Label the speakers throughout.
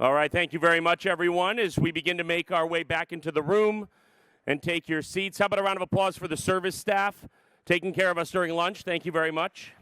Speaker 1: All right, thank you very much, everyone, as we begin to make our way back into the room and take your seats. How about a round of applause for the service staff taking care of us during lunch? Thank you very much.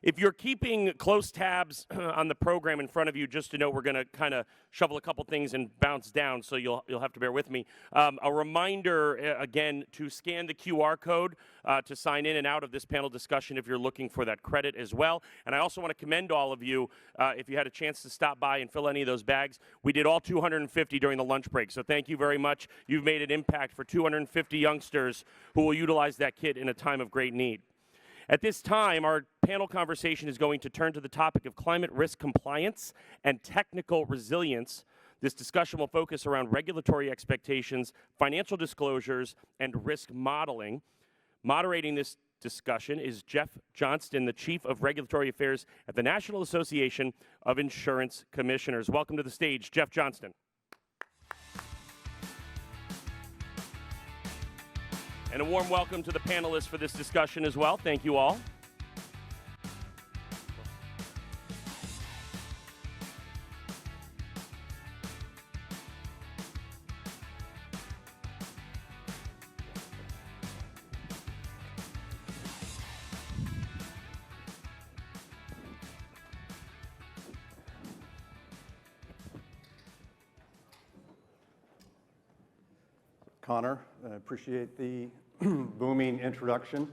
Speaker 1: If you're keeping close tabs on the program in front of you, just to know we're going to kind of shovel a couple things and bounce down, so you'll have to bear with me. A reminder, again, to scan the QR code to sign in and out of this panel discussion if you're looking for that credit as well. And I also want to commend all of you if you had a chance to stop by and fill any of those bags. We did all 250 during the lunch break, so thank you very much. You've made an impact for 250 youngsters who will utilize that kit in a time of great need. At this time, our panel conversation is going to turn to the topic of climate risk compliance and technical resilience. This discussion will focus around regulatory expectations, financial disclosures, and risk modeling. Moderating this discussion is Jeff Johnston, the Chief of Regulatory Affairs at the National Association of Insurance Commissioners. Welcome to the stage, Jeff Johnston. And a warm welcome to the panelists for this discussion as well. Thank you all.
Speaker 2: Connor, I appreciate the booming introduction.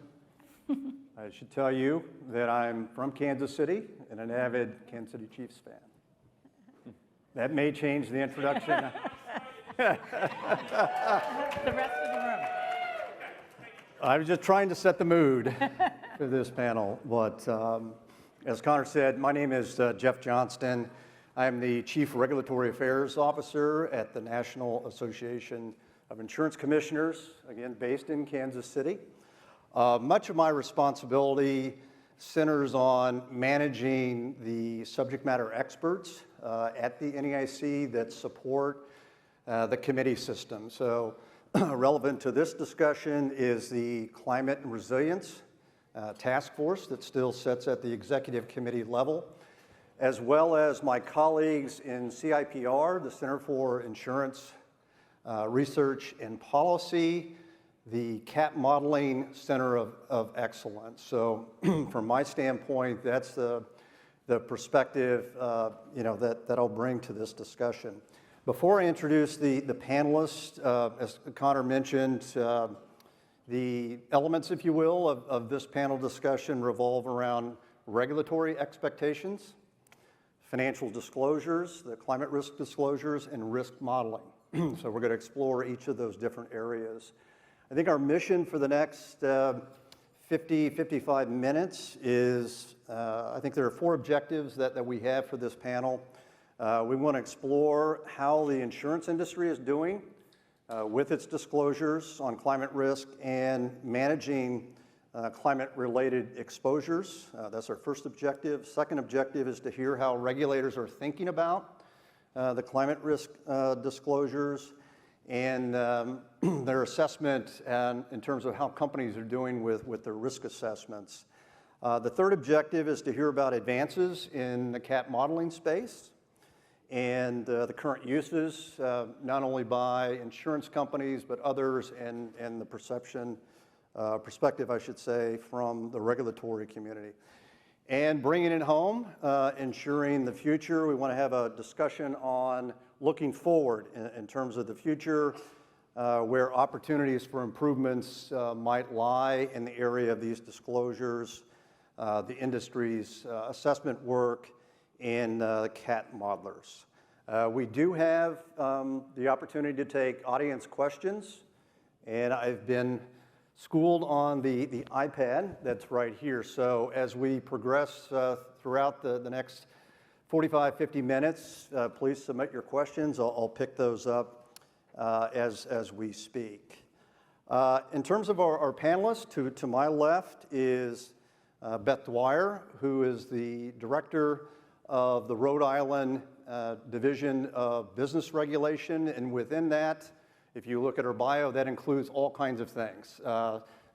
Speaker 2: I should tell you that I'm from Kansas City and an avid Kansas City Chiefs fan. That may change the introduction.
Speaker 3: The rest of the room.
Speaker 2: I was just trying to set the mood for this panel, but as Connor said, my name is Jeff Johnston. I'm the Chief Regulatory Affairs Officer at the National Association of Insurance Commissioners, again, based in Kansas City. Much of my responsibility centers on managing the subject matter experts at the NAIC that support the committee system. So relevant to this discussion is the Climate and Resilience Task Force that still sits at the executive committee level, as well as my colleagues in CIPR, the Center for Insurance Research and Policy, the CAT Modeling Center of Excellence. So from my standpoint, that's the perspective that I'll bring to this discussion. Before I introduce the panelists, as Connor mentioned, the elements, if you will, of this panel discussion revolve around regulatory expectations, financial disclosures, the climate risk disclosures, and risk modeling. So we're going to explore each of those different areas. I think our mission for the next 55 minutes is, I think there are 4 objectives that we have for this panel. We want to explore how the insurance industry is doing with its disclosures on climate risk and managing climate-related exposures. That's our first objective. Second objective is to hear how regulators are thinking about the climate risk disclosures and their assessment in terms of how companies are doing with their risk assessments. The third objective is to hear about advances in the CAT modeling space and the current uses, not only by insurance companies, but others, and the perspective, I should say, from the regulatory community. And bringing it home, ensuring the future, we want to have a discussion on looking forward in terms of the future, where opportunities for improvements might lie in the area of these disclosures, the industry's assessment work, and CAT modelers. We do have the opportunity to take audience questions, and I've been schooled on the iPad that's right here. So as we progress throughout the next 45, 50 minutes, please submit your questions. I'll pick those up as we speak. In terms of our panelists, to my left is Beth Dwyer, who is the director of the Rhode Island Division of Business Regulation, and within that, if you look at her bio, that includes all kinds of things.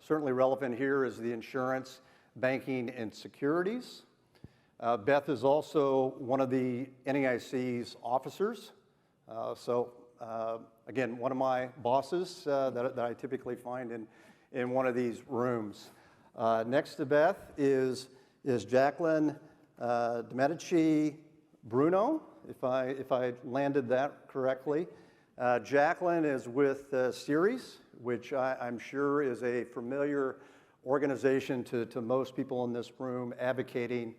Speaker 2: Certainly relevant here is the insurance, banking, and securities. Beth is also one of the NAIC's officers. Again, one of my bosses that I typically find in one of these rooms. Next to Beth is Jaclyn Medicci Bruneau, if I landed that correctly. Jaclyn is with Ceres, which I'm sure is a familiar organization to most people in this room, advocating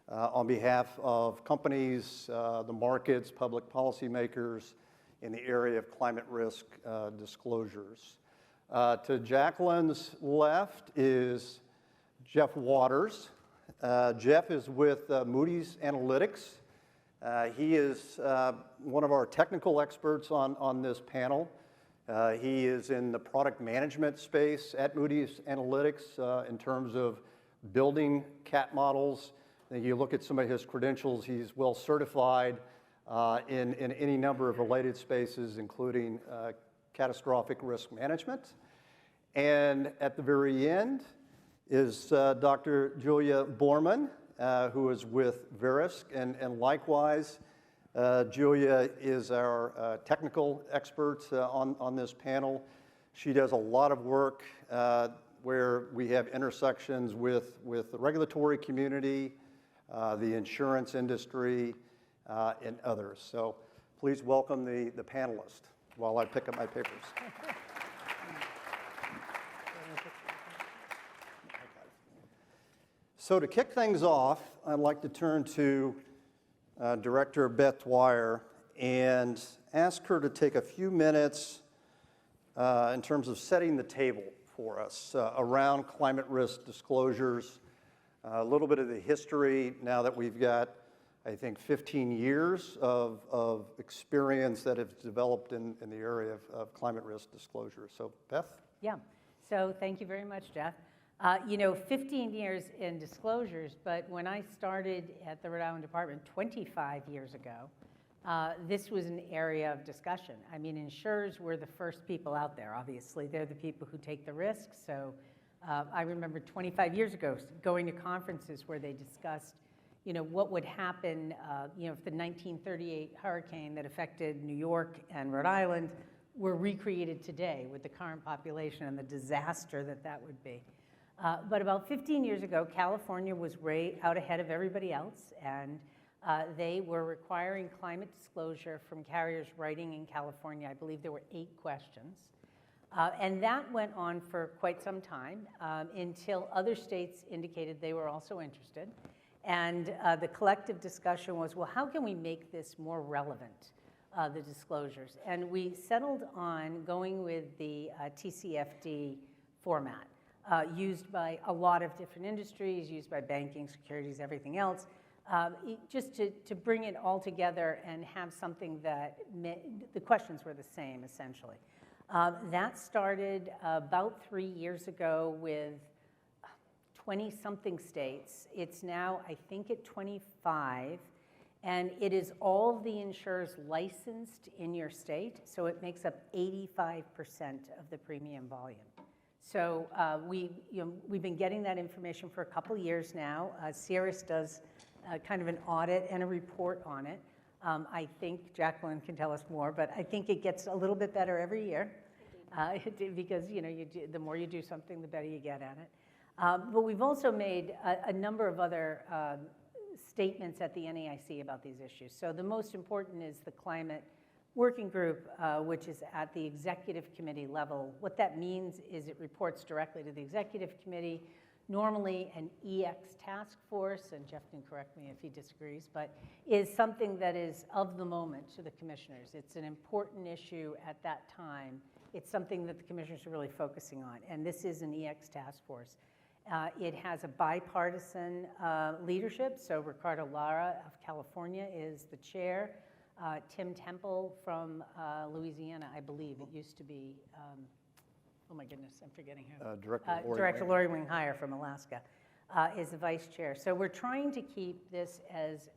Speaker 2: on behalf of companies, the markets, public policymakers in the area of climate risk disclosures. To Jaclyn's left is Jeff Waters. Jeff is with Moody's Analytics. He is one of our technical experts on this panel. He is in the product management space at Moody's Analytics in terms of building CAT models. And you look at some of his credentials, he's well certified in any number of related spaces, including catastrophic risk management. And at the very end is Dr. Julia Borman, who is with Verisk, and likewise, Julia is our technical expert on this panel. She does a lot of work where we have intersections with the regulatory community, the insurance industry, and others. So please welcome the panelists while I pick up my papers. So to kick things off, I'd like to turn to Director Beth Dwyer and ask her to take a few minutes in terms of setting the table for us around climate risk disclosures, a little bit of the history now that we've got, I think, 15 years of experience that have developed in the area of climate risk disclosure. So, Beth?
Speaker 3: Yeah. So thank you very much, Jeff. 15 years in disclosures, but when I started at the Rhode Island Department 25 years ago, this was an area of discussion. I mean, insurers were the first people out there, obviously. They're the people who take the risks. So I remember 25 years ago going to conferences where they discussed, what would happen, if the 1938 hurricane that affected New York and Rhode Island were recreated today with the current population and the disaster that would be. But about 15 years ago, California was way out ahead of everybody else, and they were requiring climate disclosure from carriers writing in California. I believe there were 8 questions. And that went on for quite some time until other states indicated they were also interested. And the collective discussion was, well, how can we make this more relevant, the disclosures? And we settled on going with the TCFD format. Used by a lot of different industries, used by banking, securities, everything else, just to bring it all together and have something that the questions were the same, essentially. That started about 3 years ago with 20-something states. It's now, I think, at 25, and it is all the insurers licensed in your state, so it makes up 85% of the premium volume. So we've been getting that information for a couple years now. Ceres does kind of an audit and a report on it. I think Jaclyn can tell us more, but I think it gets a little bit better every year because the more you do something, the better you get at it. But we've also made a number of other statements at the NAIC about these issues. So the most important is the climate working group, which is at the executive committee level. What that means is it reports directly to the executive committee, normally an EX task force, and Jeff can correct me if he disagrees, but is something that is of the moment to the commissioners. It's an important issue at that time. It's something that the commissioners are really focusing on, and this is an EX task force. It has a bipartisan leadership, so Ricardo Lara of California is the chair. Tim Temple from Louisiana, I believe. It used to be, oh my goodness, I'm forgetting who. Director Lori Wing-Heyer from Alaska is the vice chair. So we're trying to keep this as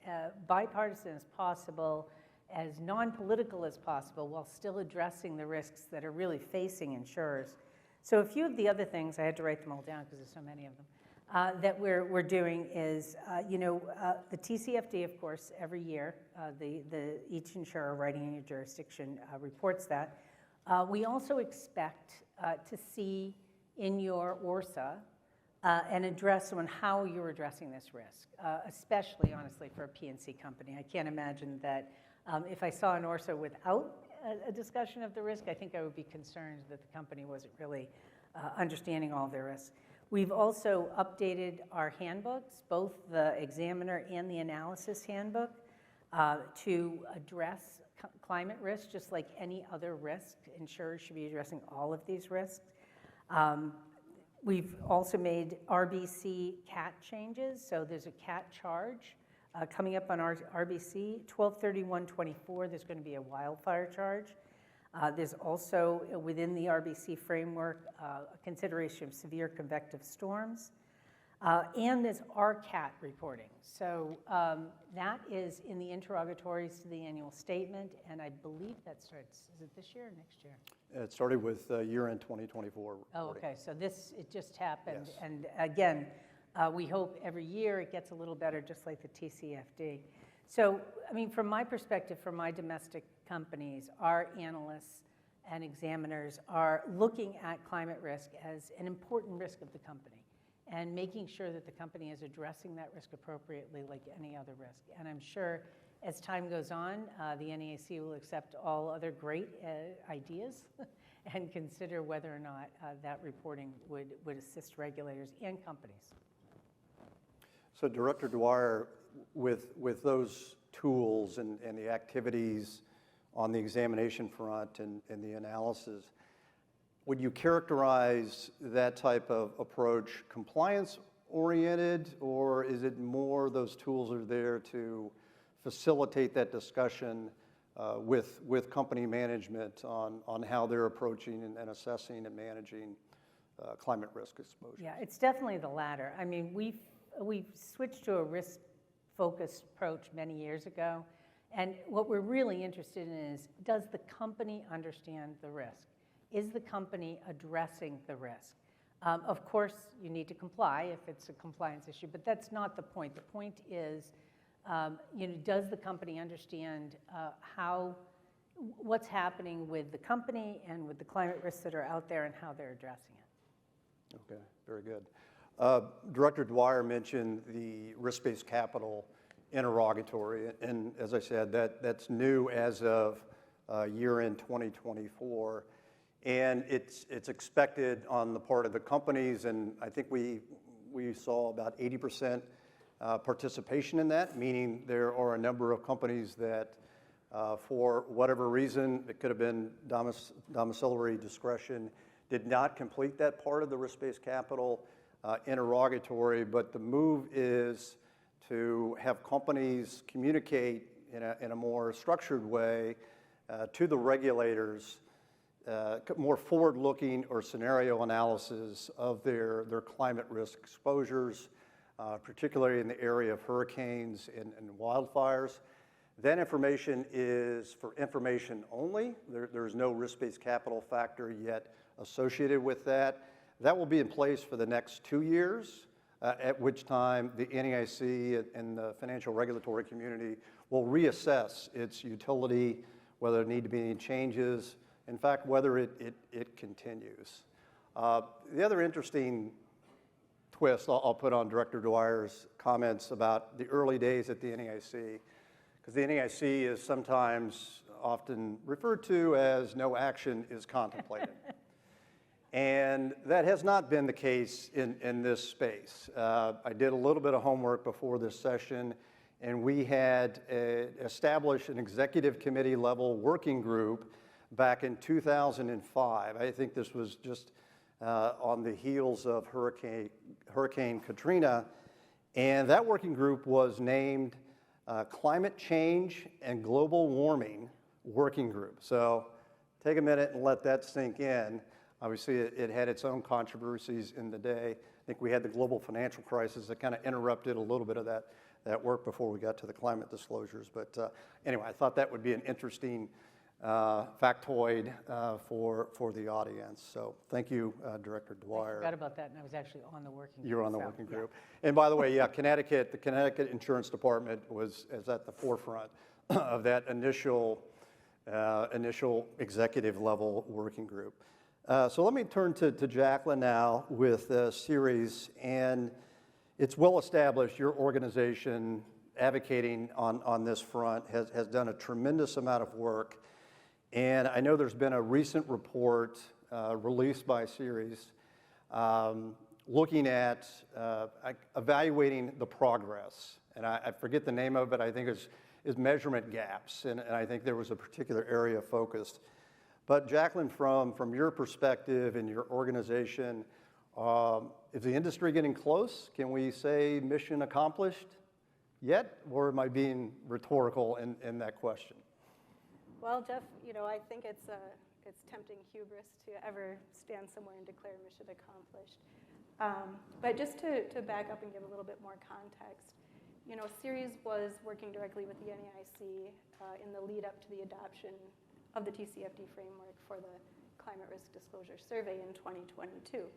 Speaker 3: bipartisan as possible, as non-political as possible, while still addressing the risks that are really facing insurers. So a few of the other things, I had to write them all down because there's so many of them. that we're doing is, the TCFD, of course, every year, each insurer writing in your jurisdiction reports that. We also expect to see in your ORSA an address on how you're addressing this risk, especially, honestly, for a P&C company. I can't imagine that if I saw an ORSA without a discussion of the risk, I think I would be concerned that the company wasn't really understanding all their risks. We've also updated our handbooks, both the examiner and the analysis handbook, to address climate risk, just like any other risk. Insurers should be addressing all of these risks. We've also made RBC CAT changes, so there's a CAT charge coming up on our RBC. 12/31/24, there's going to be a wildfire charge. There's also, within the RBC framework, a consideration of severe convective storms. And there's RCAT reporting. So that is in the interrogatories to the annual statement, and I believe that starts, is it this year or next year?
Speaker 2: It started with year-end 2024 reporting.
Speaker 3: Oh, okay, so it just happened.
Speaker 2: Yes.
Speaker 3: And again, we hope every year it gets a little better, just like the TCFD. So, I mean, from my perspective, for my domestic companies, our analysts and examiners are looking at climate risk as an important risk of the company and making sure that the company is addressing that risk appropriately like any other risk. And I'm sure as time goes on, the NAIC will accept all other great ideas and consider whether or not that reporting would assist regulators and companies.
Speaker 2: So Director Dwyer, with those tools and the activities on the examination front and the analysis, would you characterize that type of approach compliance-oriented, or is it more those tools are there to facilitate that discussion with company management on how they're approaching and assessing and managing climate risk exposure?
Speaker 3: Yeah, it's definitely the latter. I mean, we've switched to a risk-focused approach many years ago, and what we're really interested in is, does the company understand the risk? Is the company addressing the risk? Of course, you need to comply if it's a compliance issue, but that's not the point. The point is, does the company understand what's happening with the company and with the climate risks that are out there and how they're addressing it?
Speaker 2: Okay, very good. Director Dwyer mentioned the risk-based capital interrogatory, and as I said, that's new as of year-end 2024, and it's expected on the part of the companies, and I think we saw about 80% participation in that, meaning there are a number of companies that, for whatever reason, it could have been domiciliary discretion, did not complete that part of the risk-based capital interrogatory, but the move is to have companies communicate in a more structured way to the regulators, more forward-looking or scenario analysis of their climate risk exposures, particularly in the area of hurricanes and wildfires. That information is for information only. There's no risk-based capital factor yet associated with that. That will be in place for the next 2 years, at which time the NAIC and the financial regulatory community will reassess its utility, whether there need to be any changes, in fact, whether it continues. The other interesting twist I'll put on Director Dwyer's comments about the early days at the NAIC, because the NAIC is sometimes often referred to as no action is contemplated. And that has not been the case in this space. I did a little bit of homework before this session, and we had established an executive committee level working group back in 2005. I think this was just on the heels of Hurricane Katrina, and that working group was named Climate Change and Global Warming Working Group. So take a minute and let that sink in. Obviously, it had its own controversies in the day. I think we had the global financial crisis that kind of interrupted a little bit of that work before we got to the climate disclosures. But anyway, I thought that would be an interesting factoid for the audience. So thank you, Director
Speaker 3: I
Speaker 2: Dwyer.
Speaker 3: forgot about that, and I was actually on the working group.
Speaker 2: You're on the
Speaker 3: so,
Speaker 2: working
Speaker 3: yeah.
Speaker 2: group. And by the way, yeah, the Connecticut Insurance Department is at the forefront of that initial executive level working group. So let me turn to Jaclyn now with Ceres. And it's well established your organization advocating on this front has done a tremendous amount of work. And I know there's been a recent report released by Ceres looking at evaluating the progress. And I forget the name of it. I think is measurement gaps. And I think there was a particular area focused. But Jaclyn, from your perspective and your organization, is the industry getting close? Can we say mission accomplished yet? Or am I being rhetorical in that question?
Speaker 4: Well, Jeff, I think it's tempting hubris to ever stand somewhere and declare mission accomplished. But just to back up and give a little bit more context, Ceres was working directly with the NAIC in the lead up to the adoption of the TCFD framework for the Climate Risk Disclosure Survey in 2022.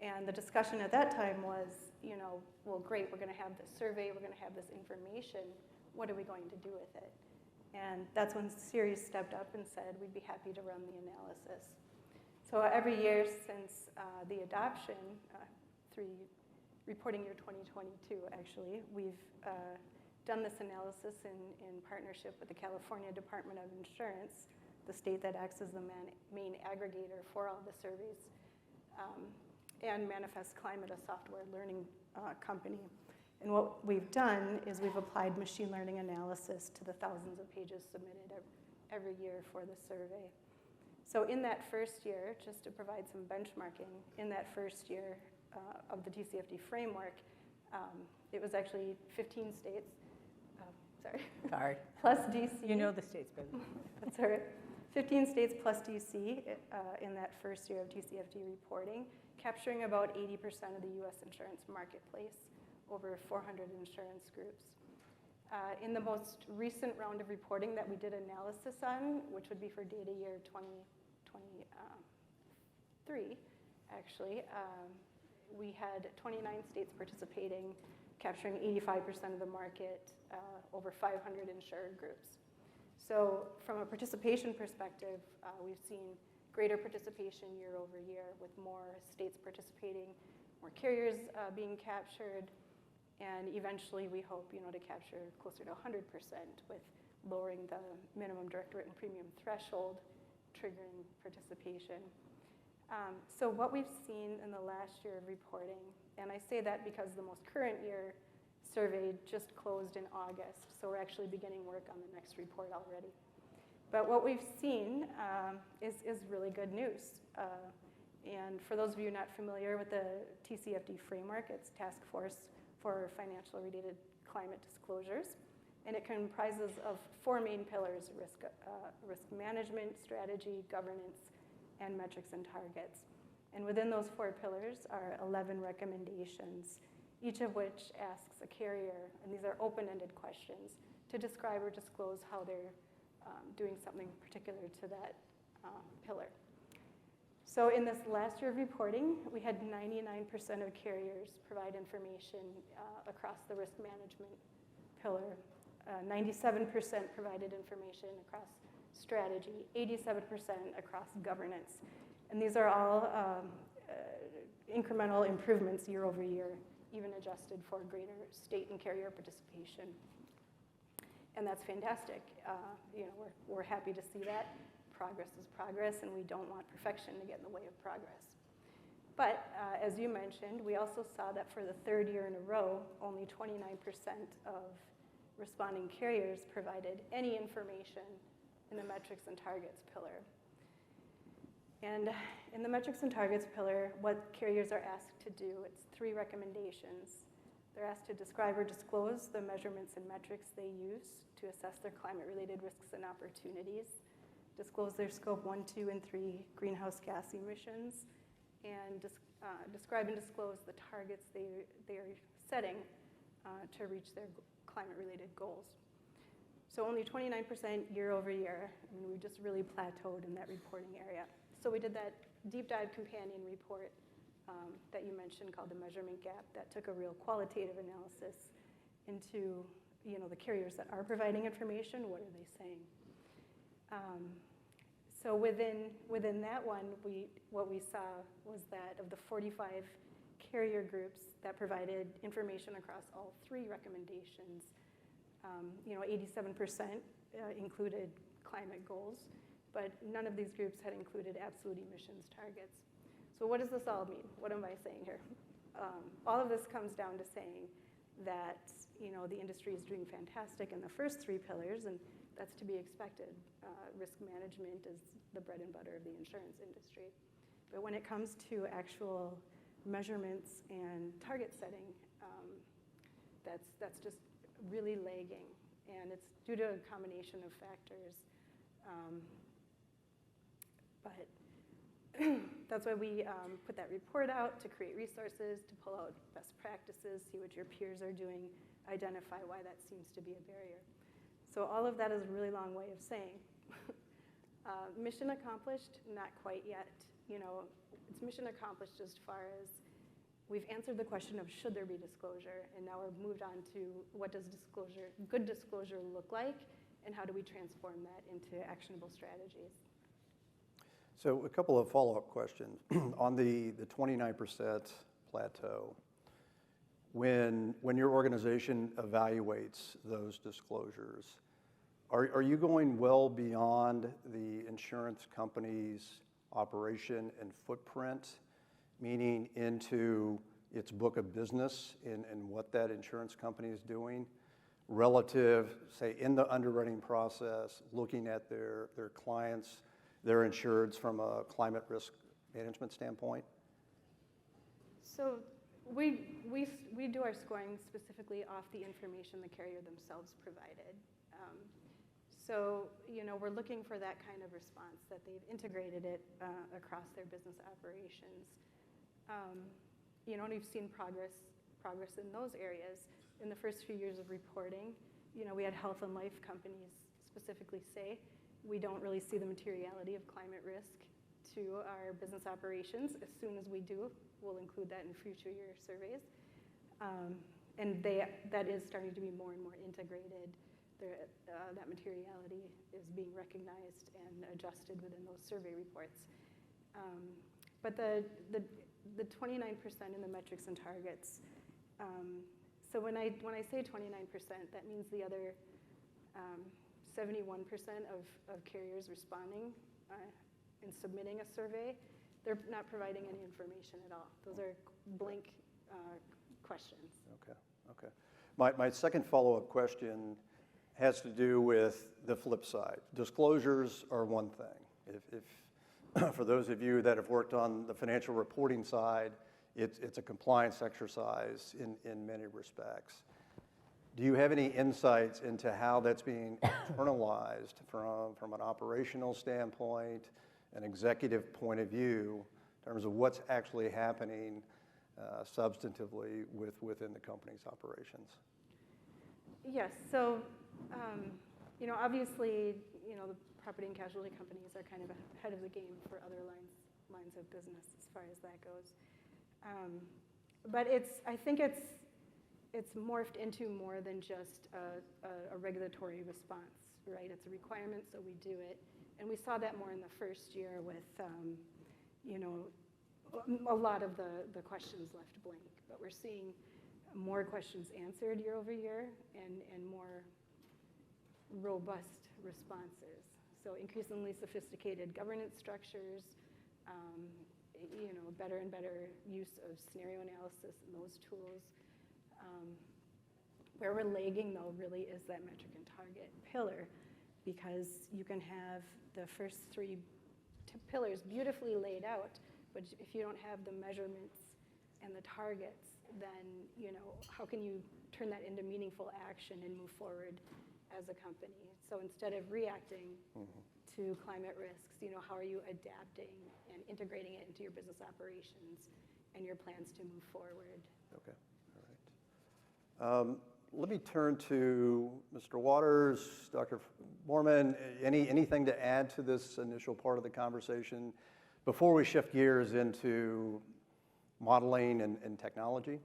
Speaker 4: And the discussion at that time was, well, great, we're going to have this survey, we're going to have this information, what are we going to do with it? And that's when Ceres stepped up and said, we'd be happy to run the analysis. So every year since the adoption, through reporting year 2022, actually, we've done this analysis in partnership with the California Department of Insurance, the state that acts as the main aggregator for all the surveys, and Manifest Climate, a software learning company. And what we've done is we've applied machine learning analysis to the thousands of pages submitted every year for the survey. So in that first year, just to provide some benchmarking, in that first year of the TCFD framework, it was actually 15 states,
Speaker 3: Sorry.
Speaker 4: plus DC.
Speaker 3: You know the states better.
Speaker 4: That's all right. 15 states plus DC in that first year of TCFD reporting, capturing about 80% of the US insurance marketplace, over 400 insurance groups. In the most recent round of reporting that we did analysis on, which would be for data year 2023, actually, we had 29 states participating, capturing 85% of the market, over 500 insured groups. So from a participation perspective, we've seen greater participation year over year with more states participating, more carriers being captured, and eventually we hope to capture closer to 100% with lowering the minimum direct written premium threshold, triggering participation. So what we've seen in the last year of reporting, and I say that because the most current year survey just closed in August, so we're actually beginning work on the next report already. But what we've seen is really good news. And for those of you not familiar with the TCFD framework, it's Task Force for Financial Related Climate Disclosures. And it comprises of 4 main pillars: risk management, strategy, governance, and metrics and targets. And within those 4 pillars are 11 recommendations, each of which asks a carrier, and these are open-ended questions, to describe or disclose how they're doing something particular to that pillar. So in this last year of reporting, we had 99% of carriers provide information across the risk management pillar. 97% provided information across strategy, 87% across governance. And these are all incremental improvements year over year, even adjusted for greater state and carrier participation. And that's fantastic. We're happy to see that. Progress is progress, and we don't want perfection to get in the way of progress. But as you mentioned, we also saw that for the 3rd year in a row, only 29% of responding carriers provided any information in the metrics and targets pillar. And in the metrics and targets pillar, what carriers are asked to do, it's 3 recommendations. They're asked to describe or disclose the measurements and metrics they use to assess their climate-related risks and opportunities, disclose their scope 1, 2, and 3 greenhouse gas emissions, and describe and disclose the targets they are setting to reach their climate-related goals. So only 29% year over year. I mean, we just really plateaued in that reporting area. So we did that deep dive companion report that you mentioned called the measurement gap that took a real qualitative analysis into the carriers that are providing information, what are they saying? So within that one, what we saw was that of the 45 carrier groups that provided information across all 3 recommendations, 87% included climate goals, but none of these groups had included absolute emissions targets. So what does this all mean? What am I saying here? All of this comes down to saying that the industry is doing fantastic in the first 3 pillars, and that's to be expected. Risk management is the bread and butter of the insurance industry. But when it comes to actual measurements and target setting, that's just really lagging, and it's due to a combination of factors. But that's why we put that report out to create resources, to pull out best practices, see what your peers are doing, identify why that seems to be a barrier. So all of that is a really long way of saying, mission accomplished, not quite yet. It's mission accomplished as far as we've answered the question of should there be disclosure, and now we've moved on to what does good disclosure look like, and how do we transform that into actionable strategies.
Speaker 2: So a couple of follow-up questions. On the 29% plateau, when your organization evaluates those disclosures, are you going well beyond the insurance company's operation and footprint, meaning into its book of business and what that insurance company is doing, relative, say, in the underwriting process, looking at their clients, their insureds from a climate risk management standpoint?
Speaker 4: So we do our scoring specifically off the information the carrier themselves provided. So we're looking for that kind of response, that they've integrated it across their business operations. And we've seen progress in those areas. In the first few years of reporting, we had health and life companies specifically say, we don't really see the materiality of climate risk to our business operations. As soon as we do, we'll include that in future year surveys. And that is starting to be more and more integrated. That materiality is being recognized and adjusted within those survey reports. But the 29% in the metrics and targets, so when I say 29%, that means the other 71% of carriers responding and submitting a survey, they're not providing any information at all. Those are blank questions.
Speaker 2: Okay. My second follow-up question has to do with the flip side. Disclosures are one thing. If for those of you that have worked on the financial reporting side, it's a compliance exercise in many respects. Do you have any insights into how that's being internalized from an operational standpoint, an executive point of view, in terms of what's actually happening substantively within the company's operations?
Speaker 4: Yes, so obviously, the property and casualty companies are kind of ahead of the game for other lines of business as far as that goes. But I think it's morphed into more than just a regulatory response, right? It's a requirement, so we do it. And we saw that more in the first year with, a lot of the questions left blank. But we're seeing more questions answered year over year and more robust responses. So increasingly sophisticated governance structures, better and better use of scenario analysis and those tools. Where we're lagging, though, really is that metric and target pillar, because you can have the first 3 pillars beautifully laid out, but if you don't have the measurements and the targets, then how can you turn that into meaningful action and move forward as a company? So instead of reacting to climate risks, how are you adapting and integrating it into your business operations and your plans to move forward?
Speaker 2: Okay, all right. let me turn to Mr. Waters, Dr. Borman. Anything to add to this initial part of the conversation before we shift gears into modeling and technology?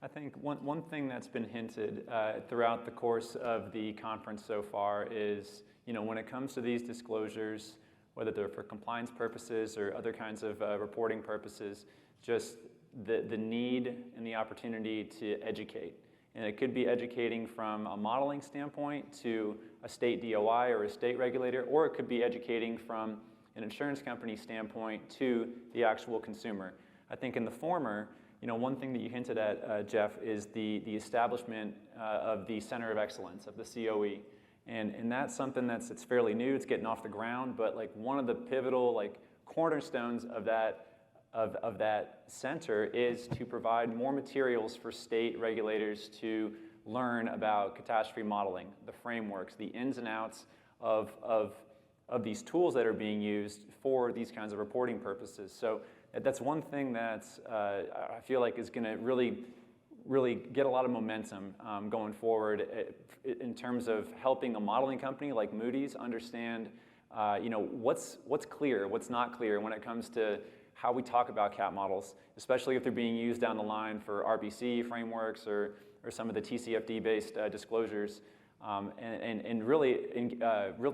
Speaker 5: I think one thing that's been hinted throughout the course of the conference so far is, when it comes to these disclosures, whether they're for compliance purposes or other kinds of reporting purposes, just the need and the opportunity to educate. And it could be educating from a modeling standpoint to a state DOI or a state regulator, or it could be educating from an insurance company standpoint to the actual consumer. I think in the former, one thing that you hinted at, Jeff, is the establishment of the Center of Excellence, of the COE. And that's something it's fairly new, it's getting off the ground, but like one of the pivotal cornerstones of that center is to provide more materials for state regulators to learn about catastrophe modeling, the frameworks, the ins and outs of these tools that are being used for these kinds of reporting purposes. So that's one thing that I feel like is going to really get a lot of momentum going forward in terms of helping a modeling company like Moody's understand what's clear, what's not clear when it comes to how we talk about CAT models, especially if they're being used down the line for RBC frameworks or some of the TCFD-based disclosures, and really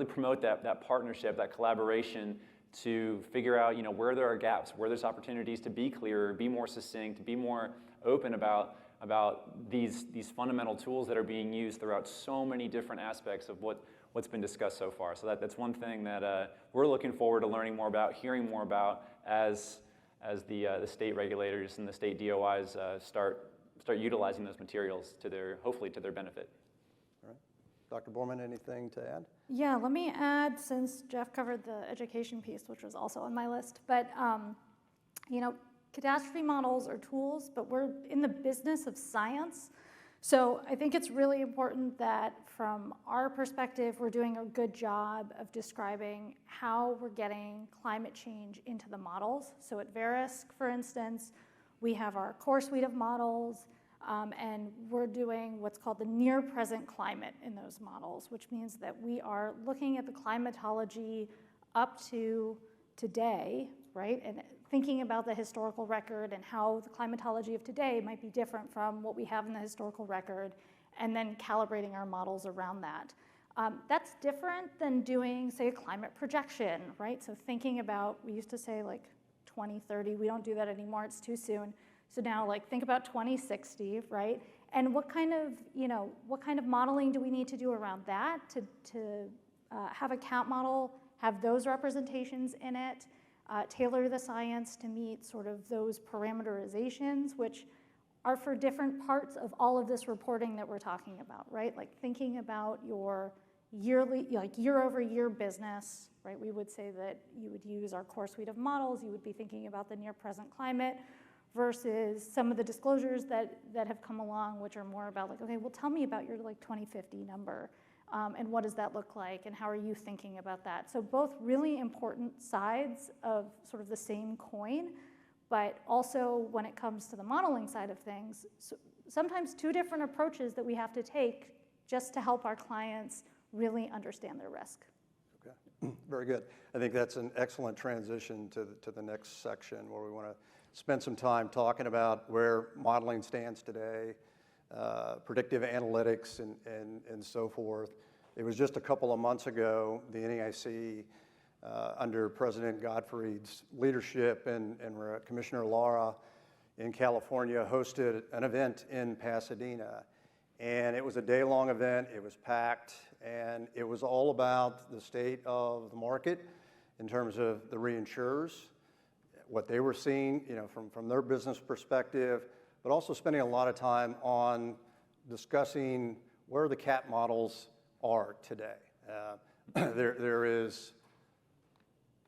Speaker 5: promote that partnership, that collaboration to figure out where there are gaps, where there's opportunities to be clearer, be more succinct, to be more open about these fundamental tools that are being used throughout so many different aspects of what's been discussed so far. So that's one thing that we're looking forward to learning more about, hearing more about as the state regulators and the state DOIs start utilizing those materials hopefully to their benefit.
Speaker 2: All right. Dr. Borman, anything to add?
Speaker 6: Yeah, let me add, since Jeff covered the education piece, which was also on my list, but catastrophe models are tools, but we're in the business of science. So I think it's really important that from our perspective, we're doing a good job of describing how we're getting climate change into the models. So at Verisk, for instance, we have our core suite of models, and we're doing what's called the near present climate in those models, which means that we are looking at the climatology up to today, right? And thinking about the historical record and how the climatology of today might be different from what we have in the historical record, and then calibrating our models around that. That's different than doing, say, a climate projection, right? So thinking about, we used to say 2030, we don't do that anymore, it's too soon. So now think about 2060, right? And what kind of modeling do we need to do around that to have a CAT model, have those representations in it, tailor the science to meet sort of those parameterizations, which are for different parts of all of this reporting that we're talking about, right? Like thinking about your yearly, year-over-year business, right? We would say that you would use our core suite of models, you would be thinking about the near-present climate versus some of the disclosures that have come along, which are more about okay, well, tell me about your 2050 number. And what does that look like, and how are you thinking about that? So both really important sides of sort of the same coin, but also when it comes to the modeling side of things, sometimes two different approaches that we have to take just to help our clients really understand their risk.
Speaker 2: Okay, very good. I think that's an excellent transition to the next section where we want to spend some time talking about where modeling stands today, predictive analytics and so forth. It was just a couple of months ago, the NAIC, under President Gottfried's leadership and Commissioner Lara in California, hosted an event in Pasadena. And it was a day-long event, it was packed, and it was all about the state of the market in terms of the reinsurers, what they were seeing from their business perspective, but also spending a lot of time on discussing where the CAT models are today. There is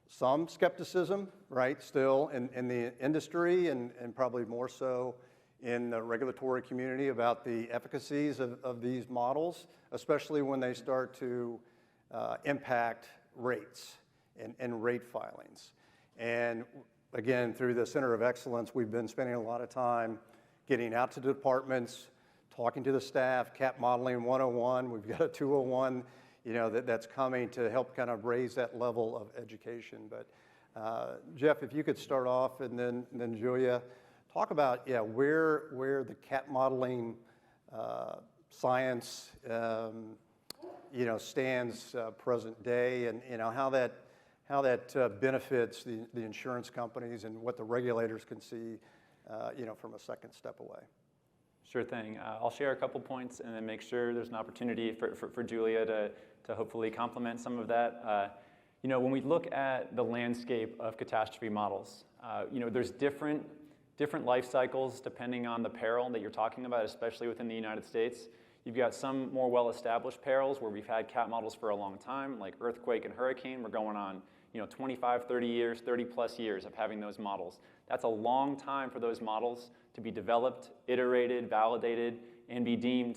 Speaker 2: some skepticism, right, still in the industry and probably more so in the regulatory community about the efficacies of these models, especially when they start to impact rates and rate filings. And again, through the Center of Excellence, we've been spending a lot of time getting out to departments, talking to the staff, CAP Modeling 101, we've got a 201, that's coming to help kind of raise that level of education. But Jeff, if you could start off, and then Julia, talk about where the CAP modeling science stands present day, and how that benefits the insurance companies and what the regulators can see from a second step away.
Speaker 5: Sure thing. I'll share a couple points and then make sure there's an opportunity for Julia to hopefully complement some of that. When we look at the landscape of catastrophe models, there's different life cycles depending on the peril that you're talking about, especially within the United States. You've got some more well-established perils where we've had CAT models for a long time, like earthquake and hurricane. We're going on 25, 30 years, 30 plus years of having those models. That's a long time for those models to be developed, iterated, validated, and be deemed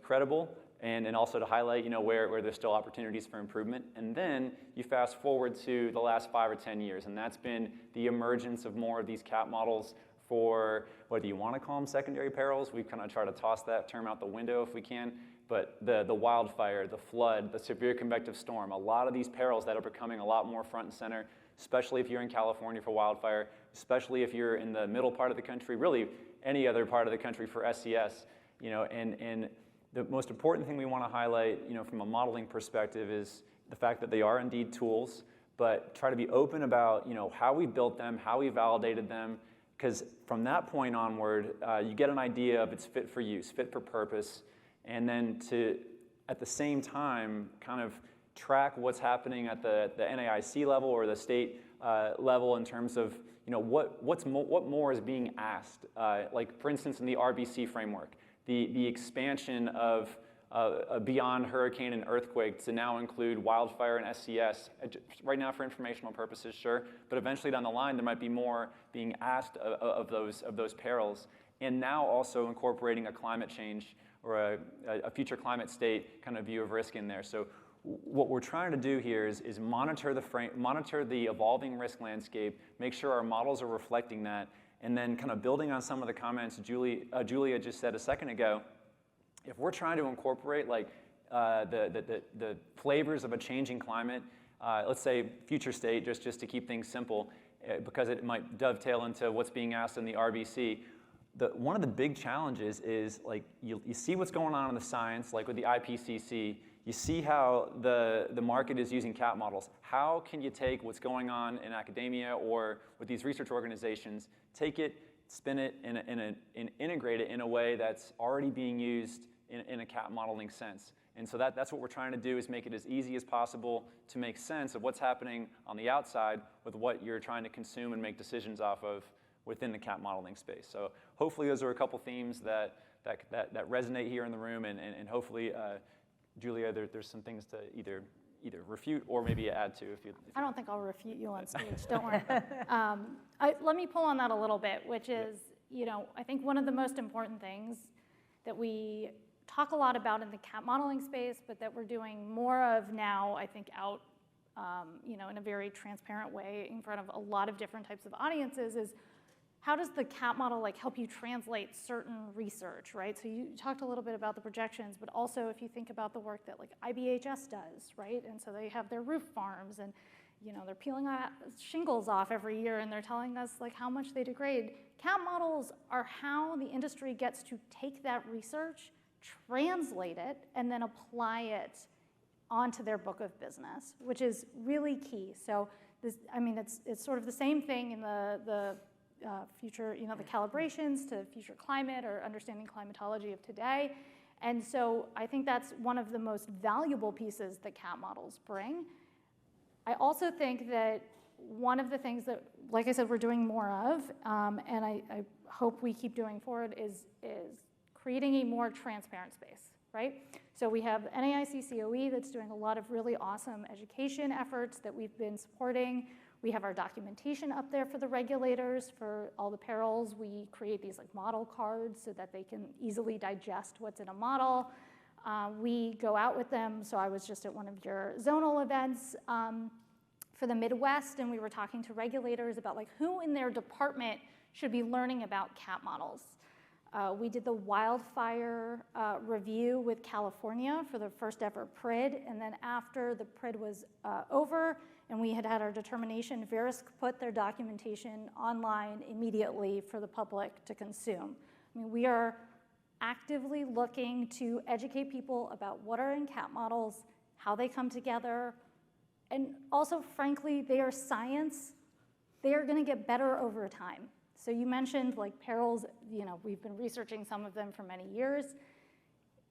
Speaker 5: credible, and also to highlight where there's still opportunities for improvement. And then you fast forward to the last 5 or 10 years, and that's been the emergence of more of these CAT models for, whether you want to call them secondary perils, we kind of try to toss that term out the window if we can, but the wildfire, the flood, the severe convective storm, a lot of these perils that are becoming a lot more front and center, especially if you're in California for wildfire, especially if you're in the middle part of the country, really any other part of the country for SCS, and the most important thing we want to highlight, from a modeling perspective is the fact that they are indeed tools, but try to be open about, how we built them, how we validated them, because from that point onward, you get an idea of its fit for use, fit for purpose, and then to, at the same time, kind of track what's happening at the NAIC level or the state level in terms of, what more is being asked. Like, for instance, in the RBC framework, the expansion of beyond hurricane and earthquake to now include wildfire and SCS. Right now for informational purposes, sure, but eventually down the line there might be more being asked of those perils. And now also incorporating a climate change or a future climate state kind of view of risk in there. So what we're trying to do here is monitor the evolving risk landscape, make sure our models are reflecting that, and then kind of building on some of the comments Julia just said a second ago. If we're trying to incorporate like the flavors of a changing climate, let's say future state, just to keep things simple, because it might dovetail into what's being asked in the RBC. One of the big challenges is, like, you see what's going on in the science, like with the IPCC. You see how the market is using CAT models. How can you take what's going on in academia or with these research organizations, take it, spin it, and integrate it in a way that's already being used in a CAT modeling sense? And so that's what we're trying to do, is make it as easy as possible to make sense of what's happening on the outside with what you're trying to consume and make decisions off of within the CAT modeling space. So hopefully those are a couple themes that resonate here in the room, and hopefully, Julia, there's some things to either refute or maybe add to if you.
Speaker 6: I don't think I'll refute you on stage, don't worry. Let me pull on that a little bit, which is, I think one of the most important things that we talk a lot about in the CAT modeling space, but that we're doing more of now, I think, out, in a very transparent way in front of a lot of different types of audiences, is how does the CAT model help you translate certain research, right? So you talked a little bit about the projections, but also if you think about the work that IBHS does, right? And so they have their roof farms, and they're peeling shingles off every year, and they're telling us how much they degrade. CAT models are how the industry gets to take that research, translate it, and then apply it onto their book of business, which is really key. So it's sort of the same thing in the future, the calibrations to future climate or understanding climatology of today. And so I think that's one of the most valuable pieces that CAT models bring. I also think that one of the things that, like I said, we're doing more of, and I hope we keep doing forward, is creating a more transparent space, right? So we have NAIC COE that's doing a lot of really awesome education efforts that we've been supporting. We have our documentation up there for the regulators for all the perils. We create these model cards so that they can easily digest what's in a model. We go out with them. So I was just at one of your zonal events for the Midwest, and we were talking to regulators about who in their department should be learning about CAT models. We did the wildfire review with California for the first ever PRID, and then after the PRID was over and we had our determination, Verisk put their documentation online immediately for the public to consume. I mean, we are actively looking to educate people about what are in cat models, how they come together, and also, frankly, they are science. They are going to get better over time. So you mentioned like perils, we've been researching some of them for many years.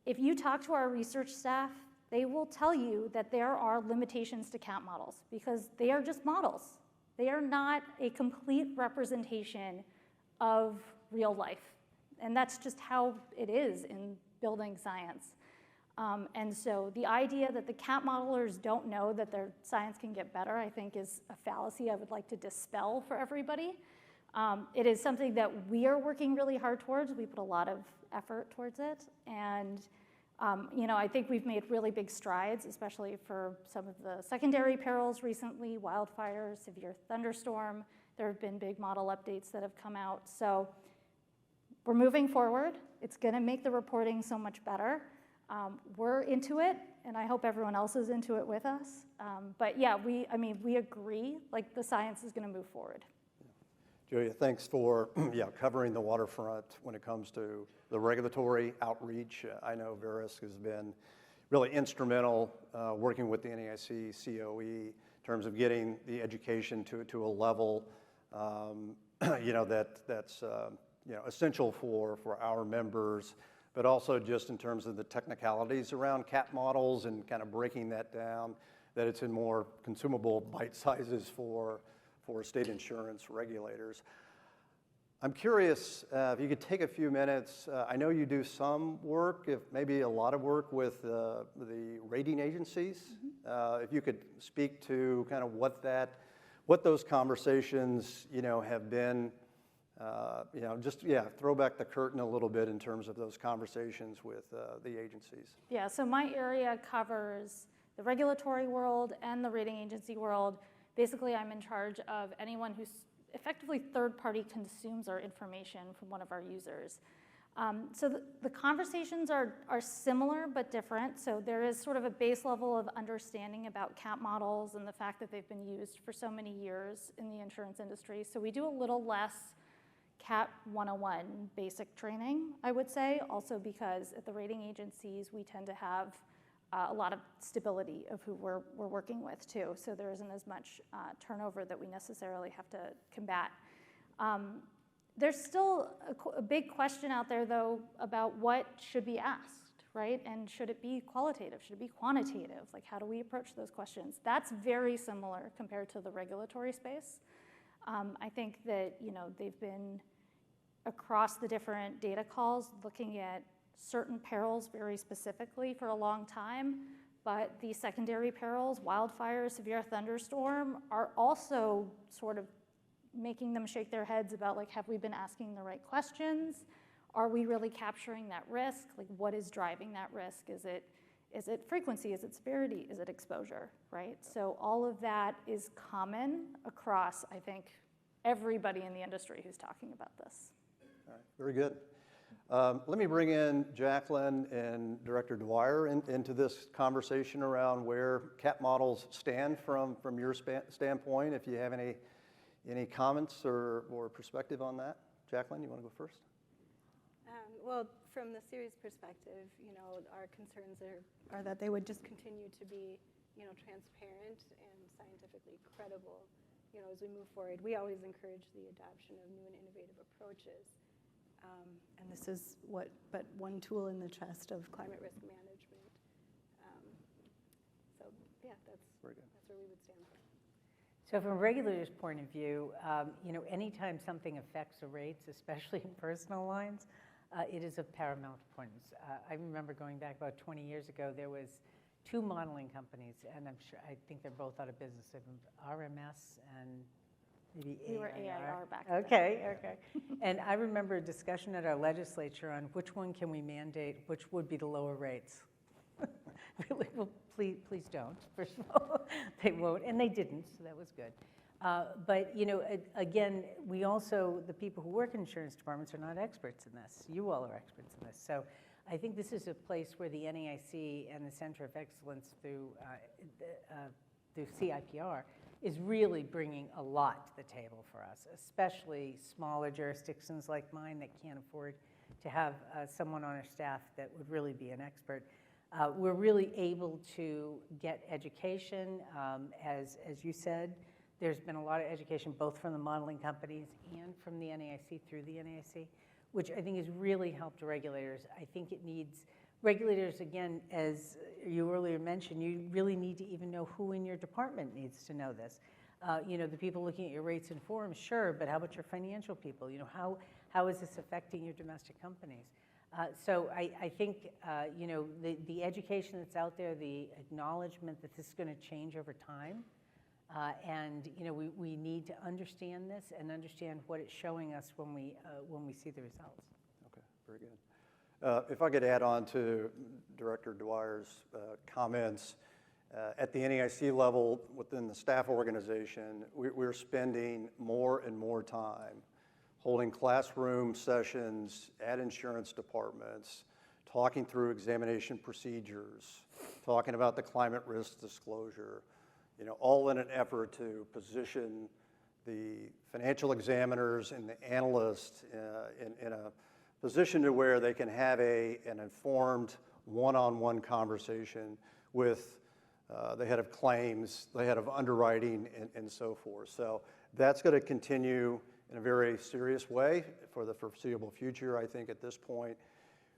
Speaker 6: If you talk to our research staff, they will tell you that there are limitations to cat models because they are just models. They are not a complete representation of real life. And that's just how it is in building science. And so the idea that the cat modelers don't know that their science can get better, I think is a fallacy I would like to dispel for everybody. It is something that we are working really hard towards. We put a lot of effort towards it. And I think we've made really big strides, especially for some of the secondary perils recently, wildfires, severe thunderstorm. There have been big model updates that have come out. So we're moving forward. It's going to make the reporting so much better. We're into it, and I hope everyone else is into it with us. But yeah, we agree, like the science is going to move forward.
Speaker 2: Julia, thanks for covering the waterfront when it comes to the regulatory outreach. I know Verisk has been really instrumental working with the NAIC, COE, in terms of getting the education to a level that's essential for our members, but also just in terms of the technicalities around cat models and kind of breaking that down, that it's in more consumable bite sizes for state insurance regulators. I'm curious if you could take a few minutes. I know you do some work, if maybe a lot of work with the rating agencies. If you could speak to kind of what those conversations have been. Throw back the curtain a little bit in terms of those conversations with the agencies.
Speaker 6: Yeah, so my area covers the regulatory world and the rating agency world. Basically, I'm in charge of anyone who's effectively third-party consumes our information from one of our users. So the conversations are similar but different. So there is sort of a base level of understanding about cat models and the fact that they've been used for so many years in the insurance industry. So we do a little less Cat 101 basic training, I would say, also because at the rating agencies, we tend to have a lot of stability of who we're working with too. So there isn't as much turnover that we necessarily have to combat. There's still a big question out there though about what should be asked, right? And should it be qualitative? Should it be quantitative? Like how do we approach those questions? That's very similar compared to the regulatory space. I think that they've been across the different data calls looking at certain perils very specifically for a long time, but the secondary perils, wildfire, severe thunderstorm, are also sort of making them shake their heads about like, have we been asking the right questions? Are we really capturing that risk? Like what is driving that risk? Is it frequency? Is it severity? Is it exposure, right? So all of that is common across, I think, everybody in the industry who's talking about this.
Speaker 2: All right, very good. Let me bring in Jaclyn and Director Dwyer into this conversation around where cat models stand from your standpoint. If you have any comments or perspective on that. Jaclyn, you want to go first?
Speaker 4: Well, from the Ceres perspective, our concerns are that they would just continue to be, transparent and scientifically credible, as we move forward. We always encourage the adoption of new and innovative approaches. And this is but one tool in the chest of climate risk management. That's where we would stand for.
Speaker 3: So from a regulator's point of view, anytime something affects the rates, especially in personal lines, it is of paramount importance. I remember going back about 20 years ago, there was 2 modeling companies, and I think they're both out of business. RMS and maybe AIR.
Speaker 6: We were AIR back then.
Speaker 3: Okay. And I remember a discussion at our legislature on which one can we mandate, which would be the lower rates. Really, well, please don't, first of all. They won't, and they didn't, so that was good. But, you know, again, we also, the people who work in insurance departments are not experts in this. You all are experts in this. So I think this is a place where the NAIC and the Center of Excellence through CIPR is really bringing a lot to the table for us, especially smaller jurisdictions like mine that can't afford to have someone on our staff that would really be an expert. We're really able to get education, as you said. There's been a lot of education both from the modeling companies and from the NAIC through the NAIC, which I think has really helped regulators. I think it needs, regulators, again, as you earlier mentioned, you really need to even know who in your department needs to know this. You know, the people looking at your rates and forms, sure, but how about your financial people? You know, how is this affecting your domestic companies? So I think, you know, the education that's out there, the acknowledgement that this is going to change over time, and, you know, we need to understand this and understand what it's showing us when we see the results.
Speaker 2: Okay, very good. If I could add on to Director Dwyer's comments, at the NAIC level, within the staff organization, we're spending more and more time holding classroom sessions at insurance departments, talking through examination procedures, talking about the climate risk disclosure, you know, all in an effort to position the financial examiners and the analysts in a position to where they can have an informed one-on-one conversation with the head of claims, the head of underwriting, and so forth. So that's going to continue in a very serious way for the foreseeable future. I think at this point,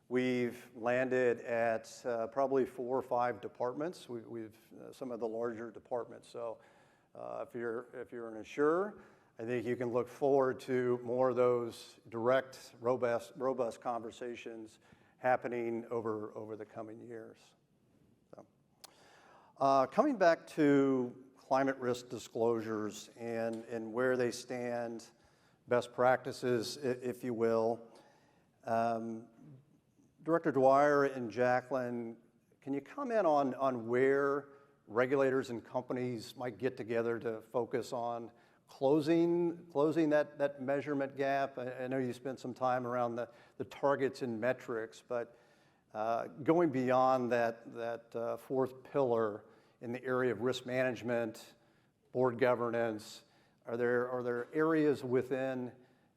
Speaker 2: we've landed at probably 4 or 5 departments. We've some of the larger departments. So if you're an insurer, I think you can look forward to more of those direct, robust conversations happening over the coming years. So, coming back to climate risk disclosures and where they stand, best practices, if you will. Director Dwyer and Jaclyn, can you comment on where regulators and companies might get together to focus on closing that measurement gap? I know you spent some time around the targets and metrics, but going beyond that fourth pillar in the area of risk management, board governance, are there areas within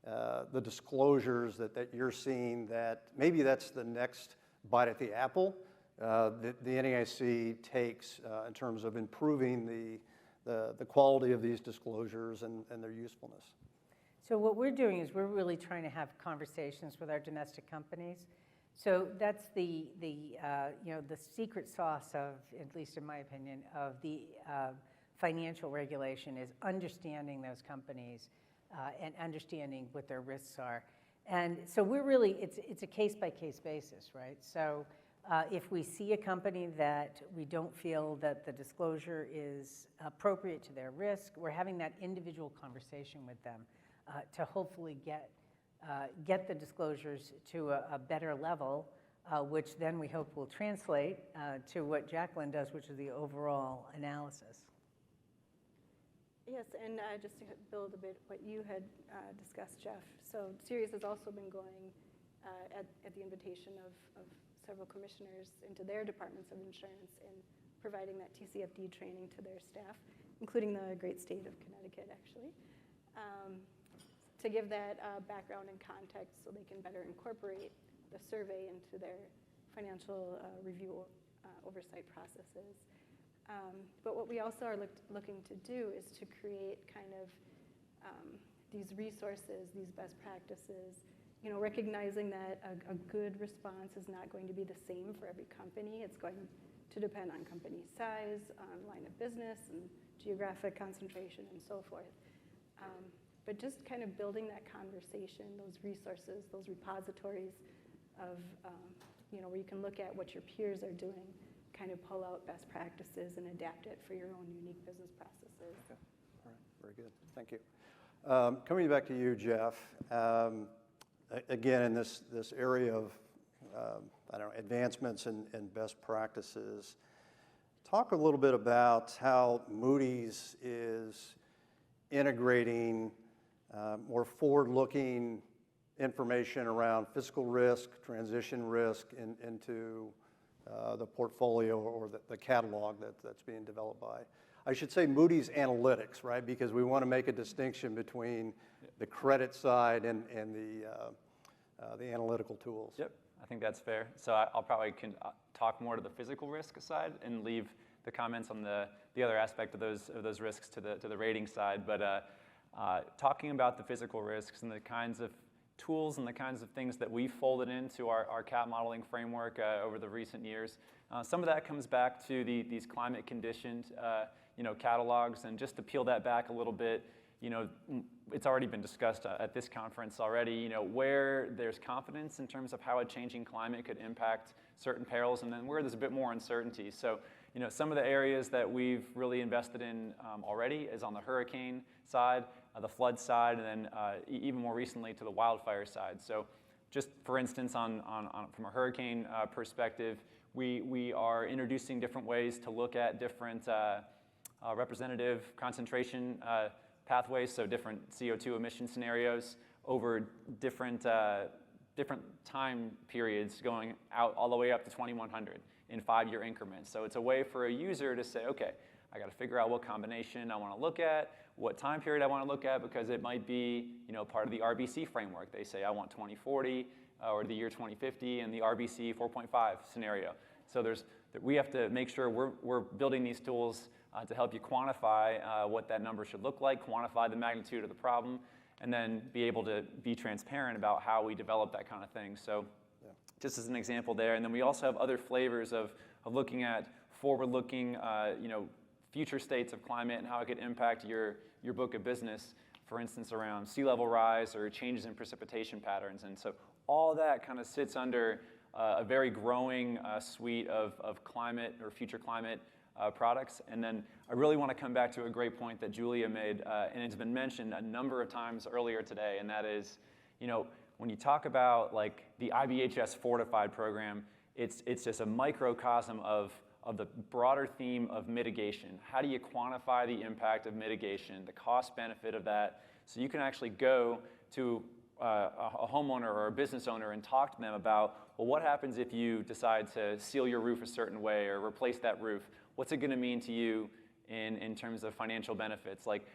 Speaker 2: the disclosures that you're seeing that maybe that's the next bite at the apple that the NAIC takes in terms of improving the quality of these disclosures and their usefulness?
Speaker 3: So what we're doing is we're really trying to have conversations with our domestic companies. So that's the you know, the secret sauce of, at least in my opinion, of the financial regulation is understanding those companies and understanding what their risks are. And so we're really, it's a case-by-case basis, right? So if we see a company that we don't feel that the disclosure is appropriate to their risk, we're having that individual conversation with them to hopefully get the disclosures to a better level, which then we hope will translate to what Jaclyn does, which is the overall analysis.
Speaker 4: Yes, and just to build a bit what you had discussed, Jeff. So Ceres has also been going at the invitation of several commissioners into their departments of insurance in providing that TCFD training to their staff, including the great state of Connecticut, actually, to give that background and context so they can better incorporate the survey into their financial review oversight processes. But what we also are looking to do is to create kind of these resources, these best practices, you know, recognizing that a good response is not going to be the same for every company. It's going to depend on company size, on line of business, and geographic concentration, and so forth. But just kind of building that conversation, those resources, those repositories of, you know, where you can look at what your peers are doing, kind of pull out best practices and adapt it for your own unique business processes.
Speaker 2: Okay. All right, very good, thank you. Coming back to you, Jeff, again, in this area of, I don't know, advancements and best practices, talk a little bit about how Moody's is integrating more forward-looking information around fiscal risk, transition risk into the portfolio or the catalog that's being developed by. I should say Moody's Analytics, right? Because we want to make a distinction between the credit side and the analytical tools.
Speaker 5: Yep, I think that's fair. So I'll probably talk more to the physical risk side and leave the comments on the other aspect of those risks to the rating side. But talking about the physical risks and the kinds of tools and the kinds of things that we folded into our CAT modeling framework over the recent years. Some of that comes back to these climate conditioned catalogs, and just to peel that back a little bit, it's already been discussed at this conference already, where there's confidence in terms of how a changing climate could impact certain perils, and then where there's a bit more uncertainty. So, some of the areas that we've really invested in already is on the hurricane side, the flood side, and then even more recently to the wildfire side. So just for instance, from a hurricane perspective, we are introducing different ways to look at different representative concentration pathways, so different CO2 emission scenarios over different time periods going out all the way up to 2100 in 5-year increments. So it's a way for a user to say, okay, I got to figure out what combination I want to look at, what time period I want to look at, because it might be part of the RBC framework. They say I want 2040 or the year 2050 and the RBC 4.5 scenario. So we have to make sure we're building these tools to help you quantify what that number should look like, quantify the magnitude of the problem, and then be able to be transparent about how we develop that kind of thing. So just as an example there. And then we also have other flavors of looking at forward-looking, future states of climate and how it could impact your book of business, for instance, around sea level rise or changes in precipitation patterns. And so all that kind of sits under a very growing suite of climate or future climate products. And then I really want to come back to a great point that Julia made, and it's been mentioned a number of times earlier today, and that is, when you talk about like the IBHS Fortified program, it's just a microcosm of the broader theme of mitigation. How do you quantify the impact of mitigation, the cost benefit of that, so you can actually go to a homeowner or a business owner and talk to them about, well, what happens if you decide to seal your roof a certain way or replace that roof? What's it going to mean to you in terms of financial benefits? Like,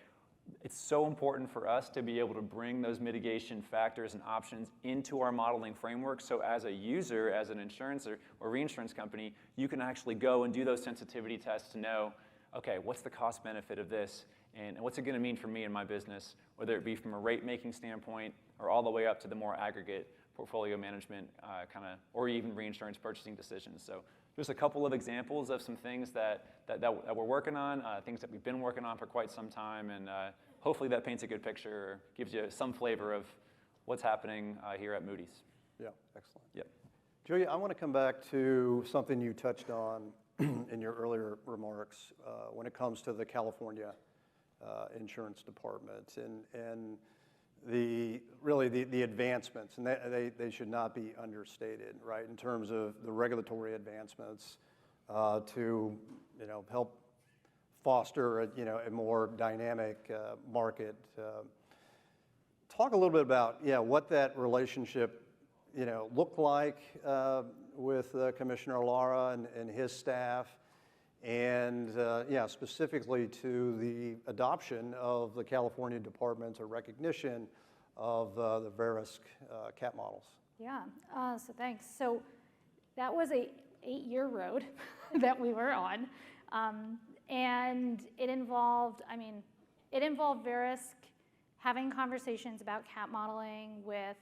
Speaker 5: it's so important for us to be able to bring those mitigation factors and options into our modeling framework, so as a user, as an insurance or reinsurance company, you can actually go and do those sensitivity tests to know, okay, what's the cost benefit of this, and what's it going to mean for me and my business, whether it be from a rate-making standpoint or all the way up to the more aggregate portfolio management or even reinsurance purchasing decisions. So there's a couple of examples of some things that we're working on, things that we've been working on for quite some time, and hopefully that paints a good picture or gives you some flavor of what's happening here at Moody's.
Speaker 2: Yeah, excellent.
Speaker 5: Yep.
Speaker 2: Julia, I want to come back to something you touched on in your earlier remarks when it comes to the California Insurance Department and the advancements, and they should not be understated, right, in terms of the regulatory advancements to help foster a more dynamic market. Talk a little bit about what that relationship looked like with Commissioner Lara and his staff, and specifically to the adoption of the California Department's recognition of the Verisk CAT models.
Speaker 6: Yeah, so thanks. So that was a 8-year road that we were on, and it involved Verisk having conversations about CAT modeling with,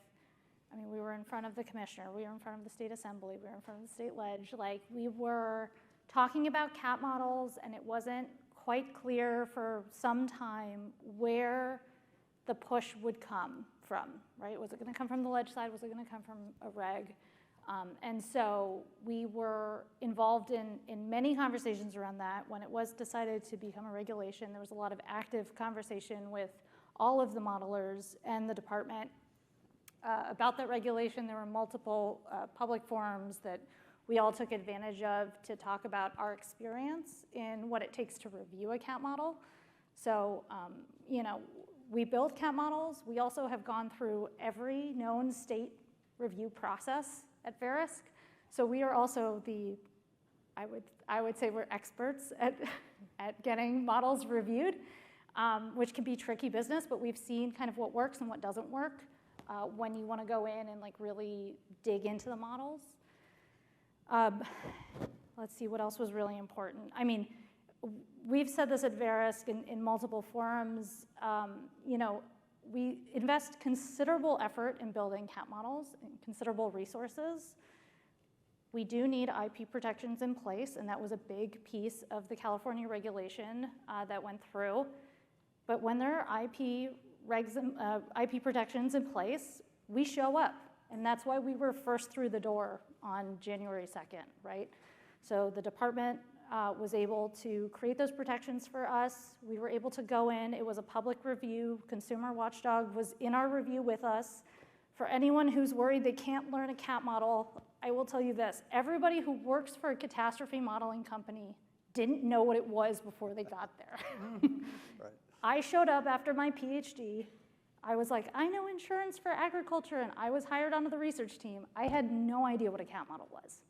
Speaker 6: we were in front of the commissioner, we were in front of the state assembly, we were in front of the state ledge, like we were talking about CAT models, and it wasn't quite clear for some time where the push would come from, right? Was it going to come from the ledge side? Was it going to come from a reg? And so we were involved in many conversations around that. When it was decided to become a regulation, there was a lot of active conversation with all of the modelers and the department about that regulation. There were multiple public forums that we all took advantage of to talk about our experience in what it takes to review a CAT model. So, we build CAP models. We also have gone through every known state review process at Verisk. So we are also I would say we're experts at getting models reviewed, which can be tricky business, but we've seen kind of what works and what doesn't work when you want to go in and like really dig into the models. Let's see, what else was really important? I mean, we've said this at Verisk in multiple forums. We invest considerable effort in building CAP models and considerable resources. We do need IP protections in place, and that was a big piece of the California regulation that went through. But when there are IP protections in place, we show up, and that's why we were first through the door on January 2nd, right? So the department was able to create those protections for us. We were able to go in. It was a public review. Consumer Watchdog was in our review with us. For anyone who's worried they can't learn a CAP model, I will tell you this. Everybody who works for a catastrophe modeling company didn't know what it was before they got there.
Speaker 2: Right.
Speaker 6: I showed up after my PhD. I was like, I know insurance for agriculture, and I was hired onto the research team. I had no idea what a CAP model was.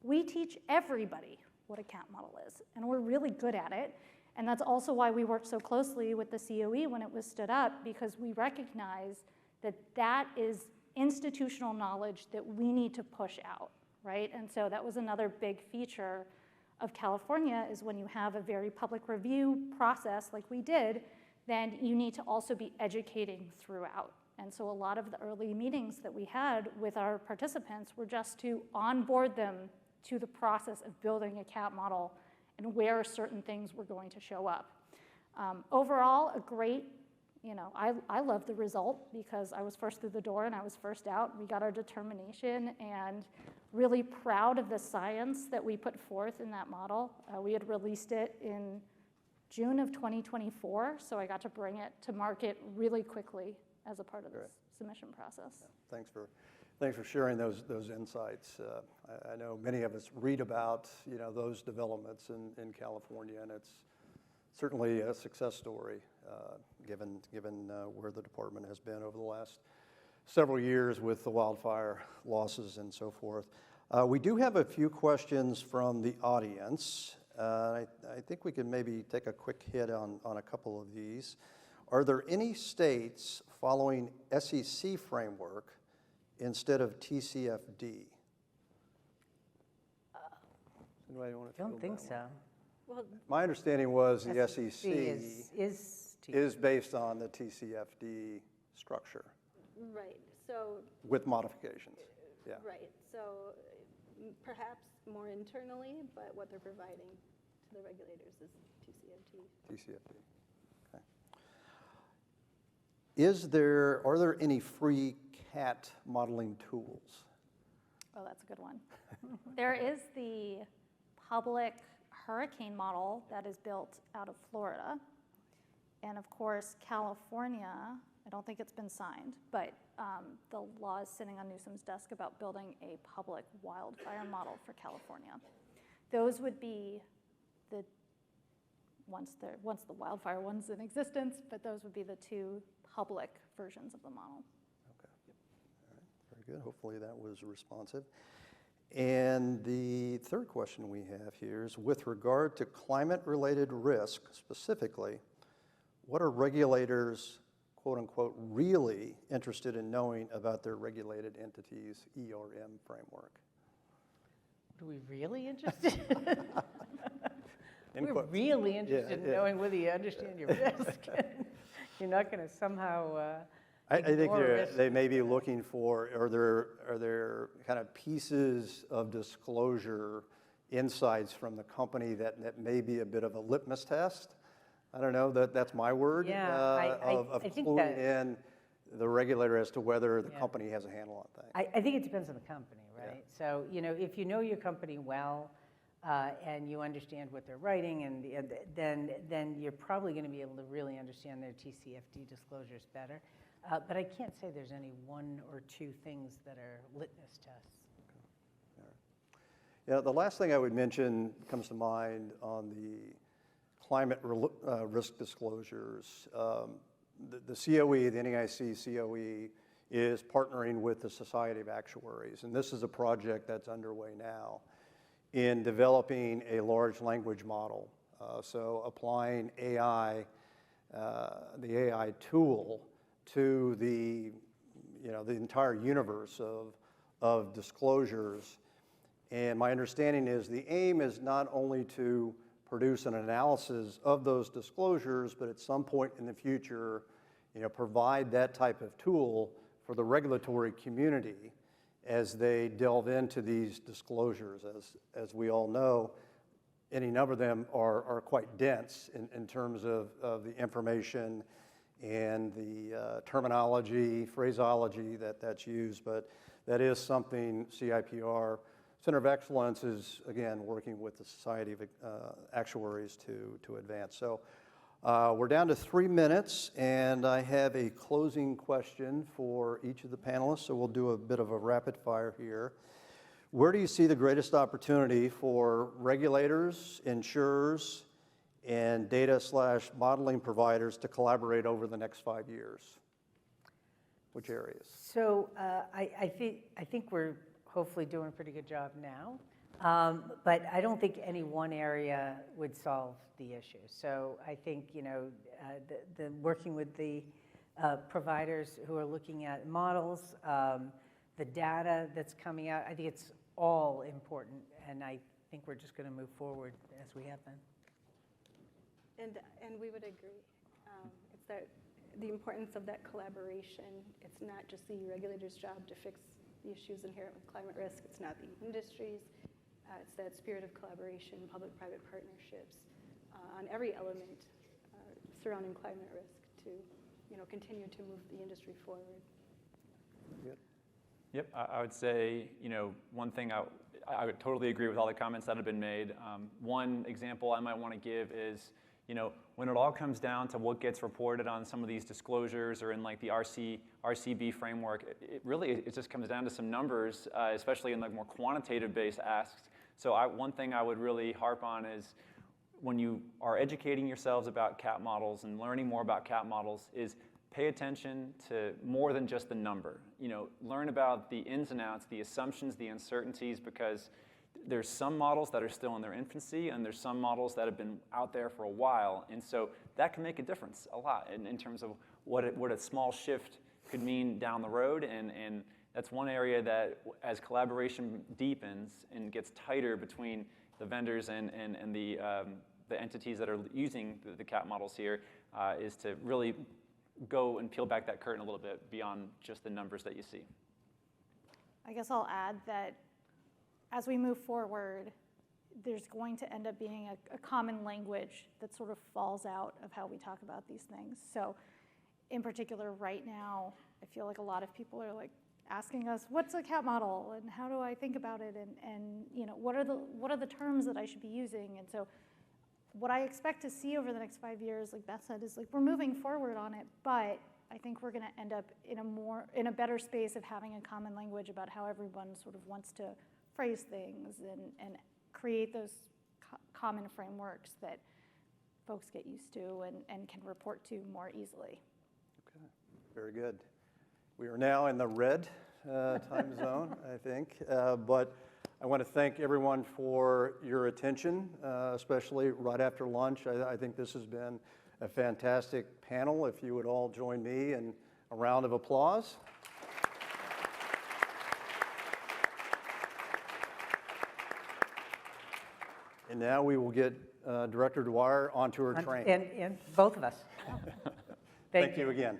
Speaker 6: We teach everybody what a CAP model is, and we're really good at it. And that's also why we worked so closely with the COE when it was stood up, because we recognize that that is institutional knowledge that we need to push out, right? And so that was another big feature of California, is when you have a very public review process like we did, then you need to also be educating throughout. And so a lot of the early meetings that we had with our participants were just to onboard them to the process of building a CAP model and where certain things were going to show up. Overall, a great, I love the result because I was first through the door and I was first out. We got our determination, and really proud of the science that we put forth in that model. We had released it in June of 2024, so I got to bring it to market really quickly as a part of this submission process.
Speaker 2: Yeah, thanks for sharing those insights. I know many of us read about those developments in California, and it's certainly a success story given where the department has been over the last several years with the wildfire losses and so forth. We do have a few questions from the audience. I think we can maybe take a quick hit on a couple of these. Are there any states following SEC framework instead of TCFD? Anybody want to
Speaker 3: I don't think so.
Speaker 4: Well,
Speaker 2: My understanding was the SEC
Speaker 3: is
Speaker 2: based on the TCFD structure
Speaker 4: right, so,
Speaker 2: with modifications. Yeah.
Speaker 4: right, so perhaps more internally, but what they're providing to the regulators is TCFD.
Speaker 2: TCFD. Okay. Are there any free CAT modeling tools?
Speaker 6: Oh, that's a good one. There is the public hurricane model that is built out of Florida. And of course, California, I don't think it's been signed, but the law is sitting on Newsom's desk about building a public wildfire model for California. Those would be once the wildfire one's in existence, but those would be the two public versions of the model.
Speaker 2: Okay. All right. Very good. Hopefully that was responsive. And the third question we have here is, with regard to climate-related risk specifically, what are regulators, quote unquote, really interested in knowing about their regulated entities' ERM framework?
Speaker 3: Are we really interested? We're
Speaker 2: Input.
Speaker 3: really interested in
Speaker 2: Yeah.
Speaker 3: knowing whether you understand your risk. You're not going to somehow
Speaker 2: I think
Speaker 3: ignore risk.
Speaker 2: they may be looking for, are there kind of pieces of disclosure insights from the company that may be a bit of a litmus test? I don't know, that's my word.
Speaker 3: Yeah,
Speaker 2: of
Speaker 3: I think
Speaker 2: cluing
Speaker 3: that-
Speaker 2: in the regulator as to whether the company has a handle on things.
Speaker 3: I think it depends on the company, right? So, if you know your company well and you understand what they're writing, and then you're probably going to be able to really understand their TCFD disclosures better. But I can't say there's any one or two things that are litmus tests.
Speaker 2: Yeah, the last thing I would mention comes to mind on the climate risk disclosures. The COE, the NAIC COE, is partnering with the Society of Actuaries, and this is a project that's underway now in developing a large language model. So applying AI, the AI tool to the entire universe of disclosures. And my understanding is the aim is not only to produce an analysis of those disclosures, but at some point in the future, provide that type of tool for the regulatory community as they delve into these disclosures. As we all know, any number of them are quite dense in terms of the information and the terminology, phraseology that's used, but that is something CIPR, Center of Excellence, is, again, working with the Society of Actuaries to advance. So we're down to 3 minutes, and I have a closing question for each of the panelists, so we'll do a bit of a rapid fire here. Where do you see the greatest opportunity for regulators, insurers, and data/modeling providers to collaborate over the next 5 years? Which areas?
Speaker 3: So I think we're hopefully doing a pretty good job now, but I don't think any one area would solve the issue. So I think the working with the providers who are looking at models, the data that's coming out, I think it's all important, and I think we're just going to move forward as we have been.
Speaker 4: And we would agree. It's that the importance of that collaboration. It's not just the regulator's job to fix the issues inherent with climate risk. It's not the industry's. It's that spirit of collaboration, public-private partnerships on every element surrounding climate risk to continue to move the industry forward.
Speaker 5: Yep, I would say, one thing I would totally agree with all the comments that have been made. One example I might want to give is, when it all comes down to what gets reported on some of these disclosures or in like the RCB framework, it just comes down to some numbers, especially in like more quantitative based asks. So one thing I would really harp on is when you are educating yourselves about CAP models and learning more about CAP models is pay attention to more than just the number. Learn about the ins and outs, the assumptions, the uncertainties, because there's some models that are still in their infancy and there's some models that have been out there for a while. And so that can make a difference a lot in terms of what a small shift could mean down the road. And that's one area that as collaboration deepens and gets tighter between the vendors and the entities that are using the CAP models here is to really go and peel back that curtain a little bit beyond just the numbers that you see.
Speaker 6: I guess I'll add that as we move forward, there's going to end up being a common language that sort of falls out of how we talk about these things. So in particular, right now, I feel like a lot of people are like asking us, what's a CAP model and how do I think about it, and what are the terms that I should be using? And so what I expect to see over the next 5 years, like Beth said, is like we're moving forward on it, but I think we're going to end up in a better space of having a common language about how everyone sort of wants to phrase things and create those common frameworks that folks get used to and can report to more easily.
Speaker 2: Okay, very good. We are now in the red time zone, I think, but I want to thank everyone for your attention, especially right after lunch. I think this has been a fantastic panel. If you would all join me in a round of applause. And now we will get Director Dwyer onto her train.
Speaker 3: And both of us.
Speaker 2: Thank you again.